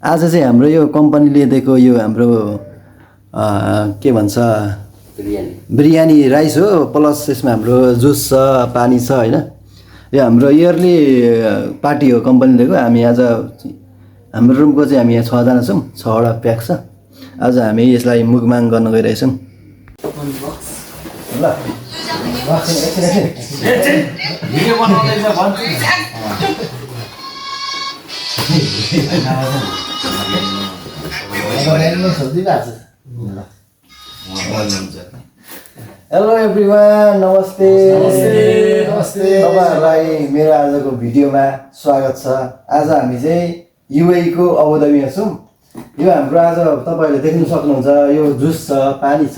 आज चाहिँ हाम्रो यो कम्पनीले दिएको यो हाम्रो के भन्छ बिरयानी राइस हो प्लस यसमा हाम्रो जुस छ पानी छ हैन यो हाम्रो इयरली पार्टी हो कम्पनीले दिएको हामी आज हाम्रो रुमको चाहिँ हामी यहाँ 6 जना छौं 6 वटा प्याक छ आज हामी यसलाई मुगमाङ गर्न गइरहेछौं ल भिडियो बनाउँदैछ भन्छु हेलो एभ्रिवान नमस्ते तपाईहरुलाई मेरो आजको भिडियोमा स्वागत छ आज हामी चाहिँ युएई को अबुधाबीमा छौं यो हाम्रो आज तपाईहरुले देख्न सक्नुहुन्छ यो जुस छ पानी छ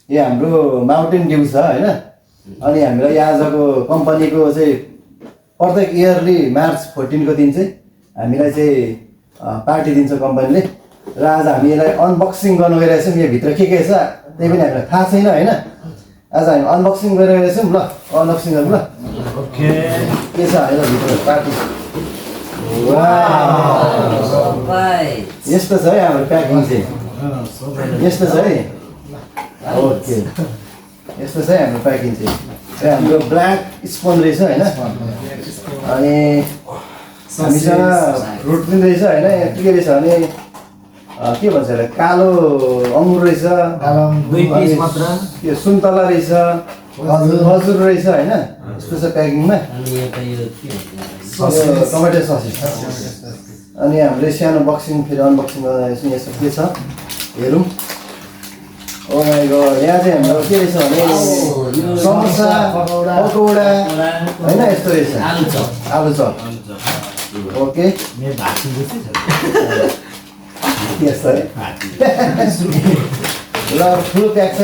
यो हाम्रो माउन्टेन ड्यू छ हैन अनि हामीलाई आजको कम्पनीको चाहिँ प्रत्येक इयरली मार्च 14 को दिन चाहिँ हामीलाई चाहिँ पार्टी दिन्छ कम्पनीले र आज हामी यसलाई अनबक्सिङ गर्न गइरहेछौं यो भित्र के छ त्यही पनि हामीलाई थाहा छैन हैन आज हामी अनबक्सिङ गरिरहेछौं ल अनबक्सिङ गरौँ ल ओके के छ हेर भित्र पार्टी वाउ यस्तो छ है हाम्रो प्याकिङ चाहिँ यस्तो छ है ओके यस्तो छ है हाम्रो प्याकिङ चाहिँ र हाम्रो ब्ल्याक स्पोन रहेछ हैन अनि हामीसँग फ्रुट पनि रहेछ हैन के रहेछ भने के भन्छ होला कालो अंगुर रहेछ दुई पिस मात्र यो सुन्तला रहेछ खजुर रहेछ हैन यस्तो छ प्याकिङमा टमाटर ससेज अनि हामीले सानो बक्सिङ फेरि अनबक्सिङ गर्दैछौँ यसो के छ हेरौँ ओ माय गॉड यहाँ चाहिँ हाम्रो के रहेछ भने समोसा पकौडा हैन यस्तो रहेछ आलु चप ओके मेरो भाती जस्तै छ यस्तो है ल फुल प्याक छ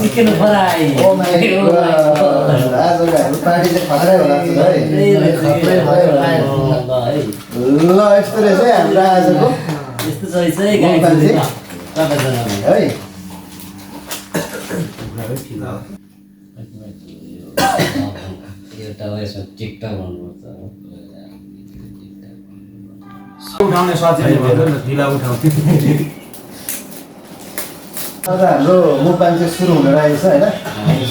chicken fry oh my God आजको हाम्रो पार्टी चाहिँ खतरै होला है ल यस्तो रहेछ है हाम्रो आजको यस्तो रहेछ है गाइस है एउटा यसमा टिकटक गर्नुपर्छ उठाउने सजिलो भयो नि ढिला उठाउँथ्यो आज हाम्रो मुखबाङ चाहिँ सुरु हुन लागेको छ हैन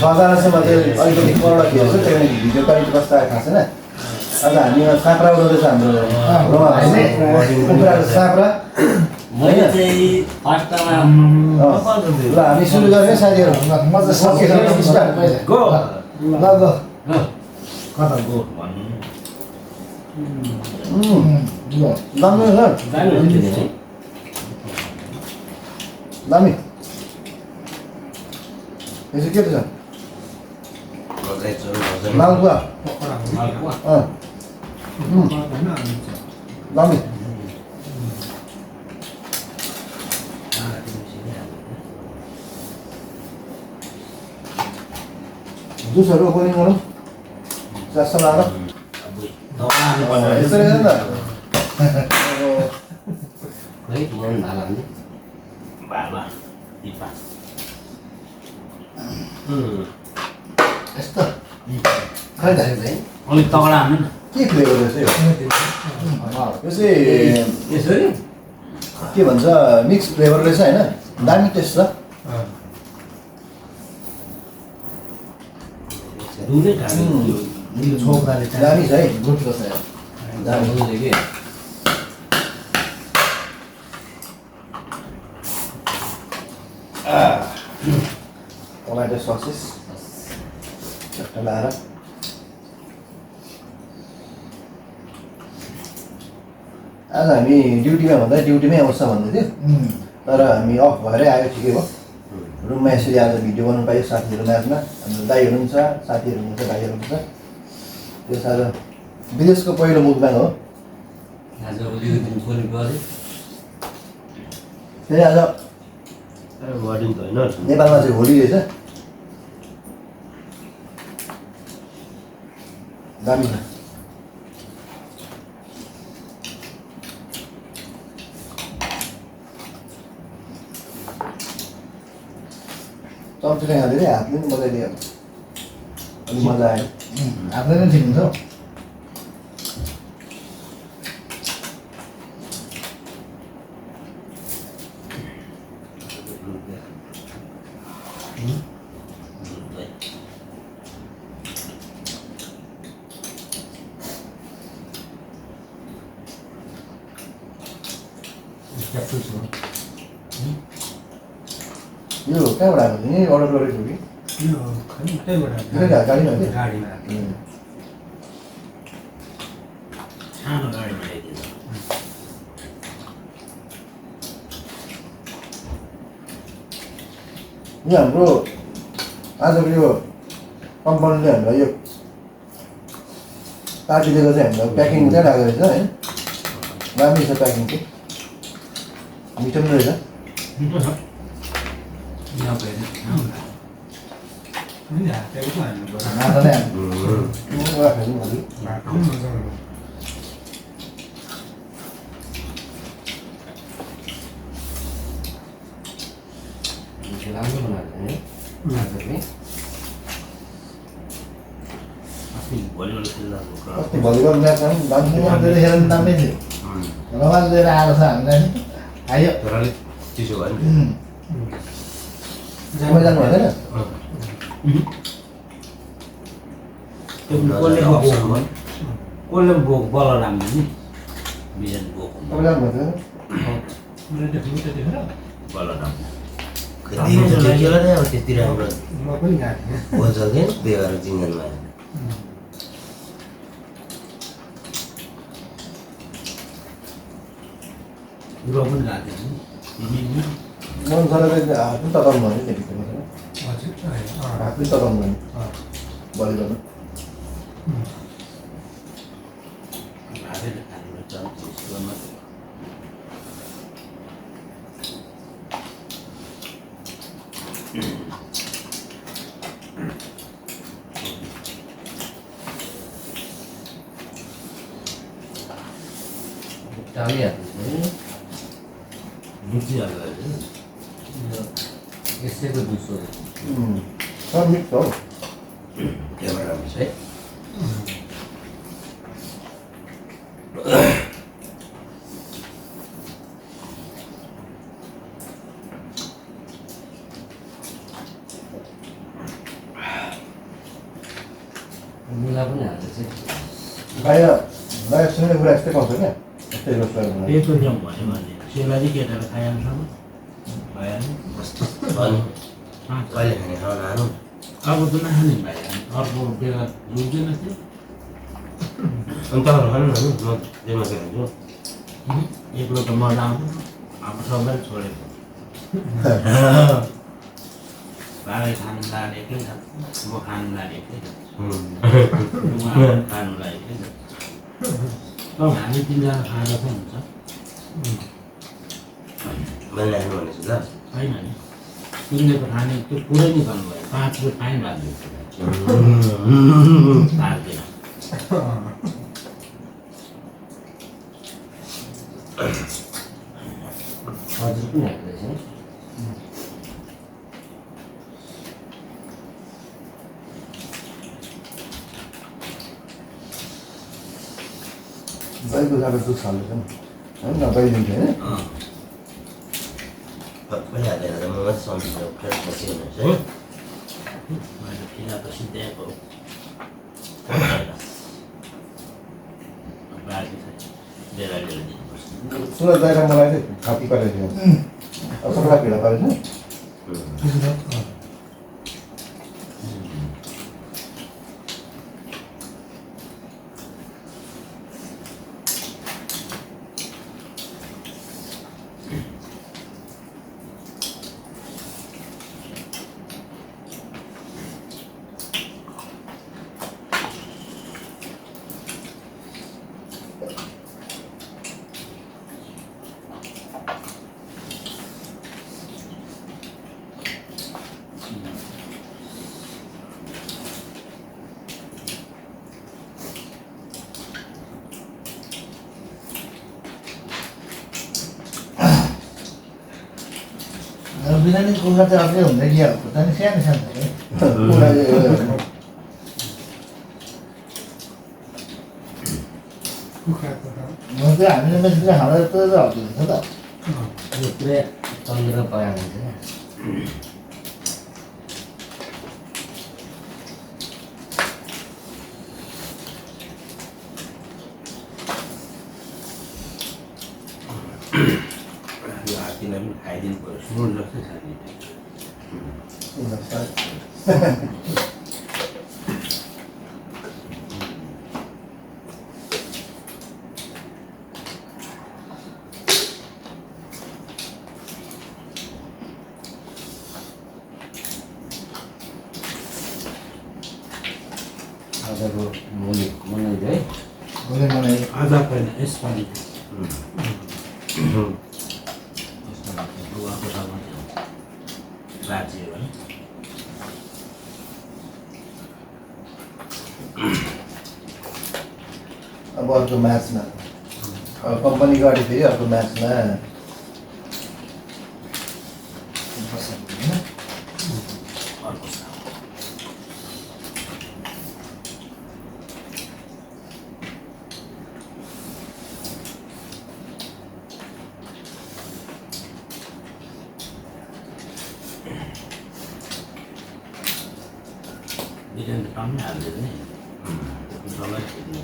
6 जनासम्म चाहिँ अलिकति करोडा खेल्छ त्यही भएर भिडियो क्वालिटी कस्तो आएको थाहा छैन आज हामी साप्रा उठाउँदैछ हाम्रो कुखुराको साप्रा मैले चाहिँ फर्स्टमा ल हामी सुरु गर्ने साथीहरु मजा सकेर स्टार्ट गो ल ल कता गो भन्नु दामी छ दामी यसो के छ मालपुवा दामी जुसहरू ओपनिङ गरौँ चासो लाएर यसो रहेछ नि त यस्तो खै अलिक तगडा हान्नु न के फ्लेभर रहेछ यो चाहिँ यसरी के भन्छ मिक्स फ्लेभर रहेछ हैन दामी टेस्ट छ दुधै दामी छ है दामी टमाटो ससेस चट्टा लाएर आज हामी ड्युटीमा भन्दा ड्युटीमै आउँछ भन्दै थियो तर हामी अफ भएरै आयो ठिकै भयो रुममा यसरी आज भिडियो बनाउनु पायो साथीहरू माझमा हाम्रो दाइहरू पनि छ साथीहरू हुन्छ भाइहरू पनि छ यो आज विदेशको पहिलो मुखबाङ हो आज भोलिको दिन फोन गरे फेरि आज बडी त हैन नेपालमा चाहिँ होली रहेछ दामी छ चम्चीले खाँदै हातले पनि मजाले अलिक मजा आयो हातले नै ठिक हुन्छ क्याप्सुल छ यो कहाँबाट आएको थियो नि अर्डर गरेको थियो कि यो खै त्यहीबाट गाडीमा थियो? गाडीमा उम्. सानो गाडीमा ल्याइदिन्छ यो हाम्रो आजको यो कम्पनीले हामीलाई यो पार्टीले चाहिँ हामीलाई प्याकिङ चाहिँ राखेको रहेछ होइन राम्रै छ प्याकिङ चाहिँ मिठो पनि रहेछ मिठो छ यहाँ पनि नि हातेको त हाल्नु पर्छ नाता नै हामी राखेको हजुर बाटो पनि मजाको राम्रो बनाएको है अस्ति भलिबल खेल्दा अस्ति भलिबल म्याच पनि दार्जिलिङमा हेर्न दामी थियो रमाइलो लिएर आएको छ हामीलाई आयो तर अलिक चिसो भयो नि तपाईँ जानु भएन त्यो कसले बोक्छ कसले बोक बल राम्रो नि बिजन बोक तपाईँ जानु भएको छैन मैले देख्नु त्यतिखेर बल राम्रो दिन त देखियो होला नि अब त्यति राम्रो म पनि गएको थिएँ हुन्छ कि त्यही भएर चिन्जनमा आयो र पनि गएको थिएँ मन सर चाहिँ हात पनि तताउनु भयो नि त्यतिखेर हजुर हात पनि तताउनु भयो भलिबलमा यसैको दुसो सब मिक्स हो त्यहाँबाट राम्रो छ है मुला पनि हाल्दैछ बाहिर बाहिर सुन्ने कुरा यस्तै पाउँछ क्या यस्तै रोजगार पेटो ल्याउँ भन्यो भने सेला चाहिँ केटाले खाइहाल्छ भइहाल्यो अनि कहिले खाने खाना खानु अब त नखाने भइहाल्यो अर्को बेला रुच्दैन थियो अनि तपाईँहरू खानु न म जेमा के खान्छु एक्लो त मजा आउँदैन अब सबैले छोडेको भाइ खानु लागेकै छ म खानु लागेकै छ उहाँहरू खानु लागेकै छ अब हामी तिनजना खाँदा पो हुन्छ मैले खानु भनेको छु ल छैन नि तिनले त खाने त्यो पुरै निकाल्नु भयो 5 रुपियाँ फाइन लाग्यो लाग्दैन हजुर पनि हाल्दैछ दहीको जाँदा दुध हाल्दैछ नि होइन दही दिन्छ होइन सबैले हालेर त म मात्रै सम्झिँदा फ्रेस बसिरहनुहोस् है मैले किना त सिद्ध्याएको बाँकी चाहिँ बेला बेला दिनुपर्छ सुरज दाइले मलाई चाहिँ खापी पारेको थियो अब सबैलाई भिड पारेछ बिरामी कुखुरा चाहिँ अर्कै हुँदै गयो खुट्टा नि सानो सानो छ कुखुराको त म चाहिँ हामीले मेसिन हालेर त हल्दी हुन्छ त यो पुरै चन्द्र पायो भने चाहिँ पनि खाइदिनु पऱ्यो सुँड जस्तै छ नि आजको मुली मनाइदियो है मैले मलाई आज पहिला यसपालि रुवाको ठाउँमा राज्य है अब अर्को म्याचमा कम्पनी गाडी फेरि अर्को म्याचमा अर्को साल बिजन टम्मै हाल्दैन नि सबै खेल्नु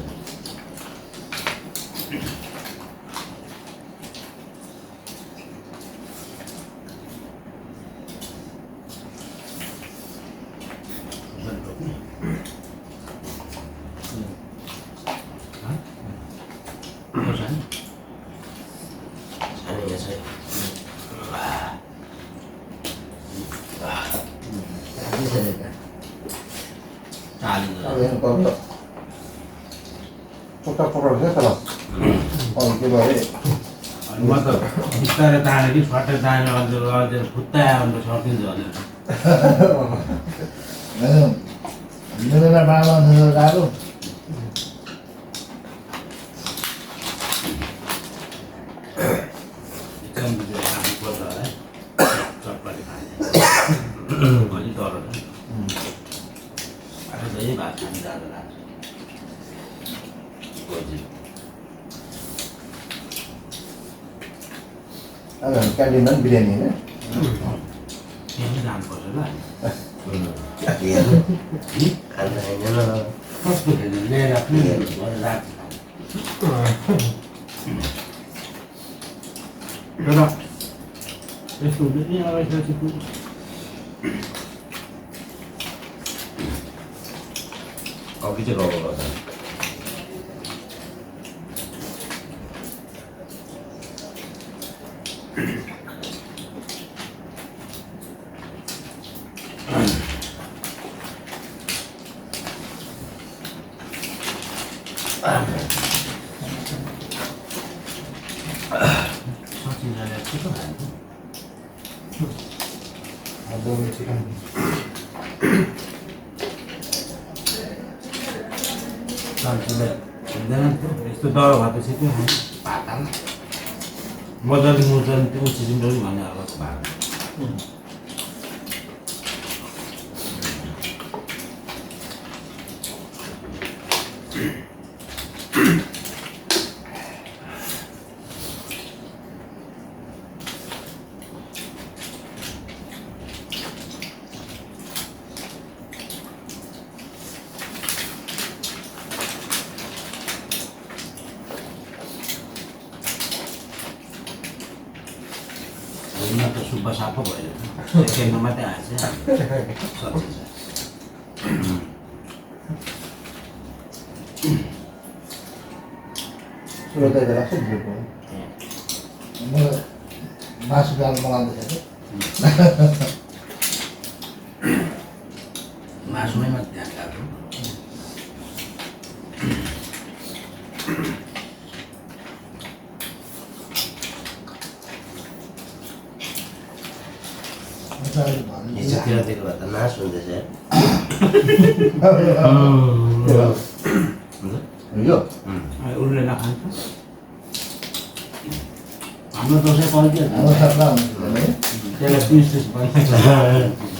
छोटा छोटा छ तर के भए म त बिस्तारै ताने कि फट्टै ताने अझ फुत्ता अन्त सकिन्छ भनेर मेरोलाई बाबा गएको चिकन बिजनेस खानु पर्छ होला चटपटी खाने अलि डर आज धेरै भात खानु जाँदो लाग्छ आज हामी क्यान्टिनमा पनि बिरयानी होइन त्यहाँ जानुपर्छ ल कस्तो खेल्नु ल्याएर पनि रात तर यस्तो हुन्छ नि अब अघि चाहिँ रबर गर्दा सचिनले के पो खान्छ सचिनले हुँदैन यस्तो डर भएपछि के खान्छ भात हाल्नु मजाले मुर्छन् त्यो उसिसिन्छ नि भन्ने खालको भात होइन त सुब्बा सापो भयो सेकेन्डमा मात्रै आएछ सचिन सुरत लाग्छ नि मलाई मासु दाल बनाउँदैछ मासुमै मात्रै ध्यान राख्नु हिजोतिर दिएको भए त नाश हुँदैछ यो उसले नखान्छ हाम्रो दसैँ पल्टियो हाम्रो सपना हुन्छ है त्यसलाई पिस पिस बनाइन्छ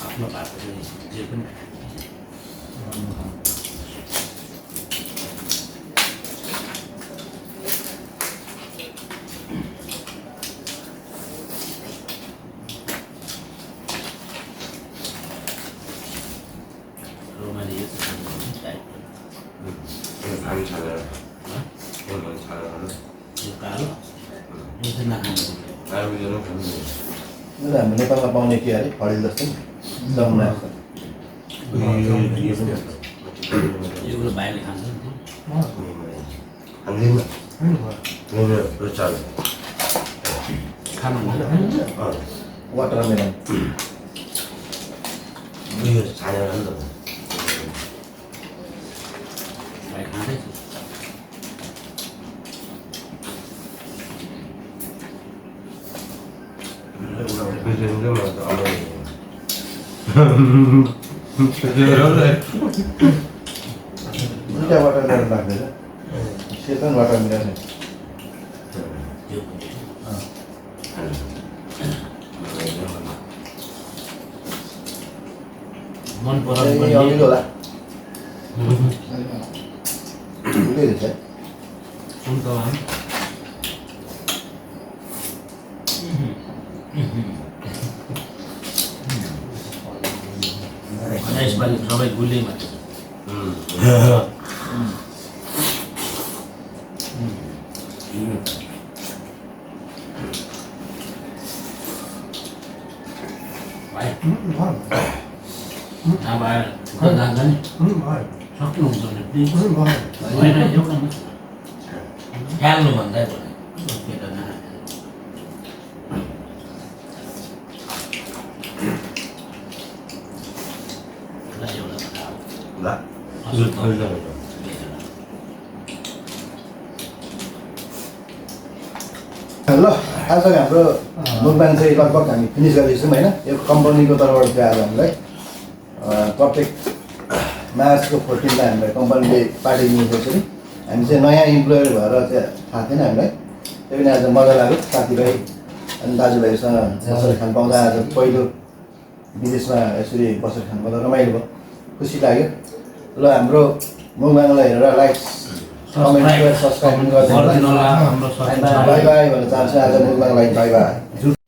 आफ्नो भएको चाहिँ जे पनि यो कालो यो चाहिँ नखानु यो त हाम्रो नेपालमा पाउने के अरे हरिल जस्तो जमुना यो कुरो बाहिरले खान्छ खानु वाटरमेलन भाइ खाँदैछ दुईवटा वाटरमेलन राख्दैछ सेतो वाटरमेलन त्यो मन पराउनु अघिल्लो होला ठुलै रहेछ हुन्छ यसपालि सबै गुलिमा भाइ अब आएर जान्छ नि सक्नुहुन्छ भने प्लिज होइन एउटा खेल्नु भन्दै भने केटा ल आजको हाम्रो मुखबाङ चाहिँ लगभग हामी फिनिस गर्दैछौँ होइन यो कम्पनीको तर्फबाट चाहिँ आज हामीलाई प्रत्येक मार्चको 14 हामीलाई कम्पनीले पार्टी दिएको छ नि हामी चाहिँ नयाँ इम्प्लोयर भएर चाहिँ थाहा थिएन हामीलाई त्यही पनि आज मजा लाग्यो साथीभाइ अनि दाजुभाइसँग बसेर खानु पाउँदा आज पहिलो विदेशमा यसरी बसेर खानु पाउँदा रमाइलो भयो खुसी लाग्यो ल हाम्रो मुखबाङलाई हेरेर लाइक कमेन्ट सब्सक्राइब गरिदिनु हाम्रो बाई बाई भन्न चाहन्छु आज मुखबाङलाई बाई बाई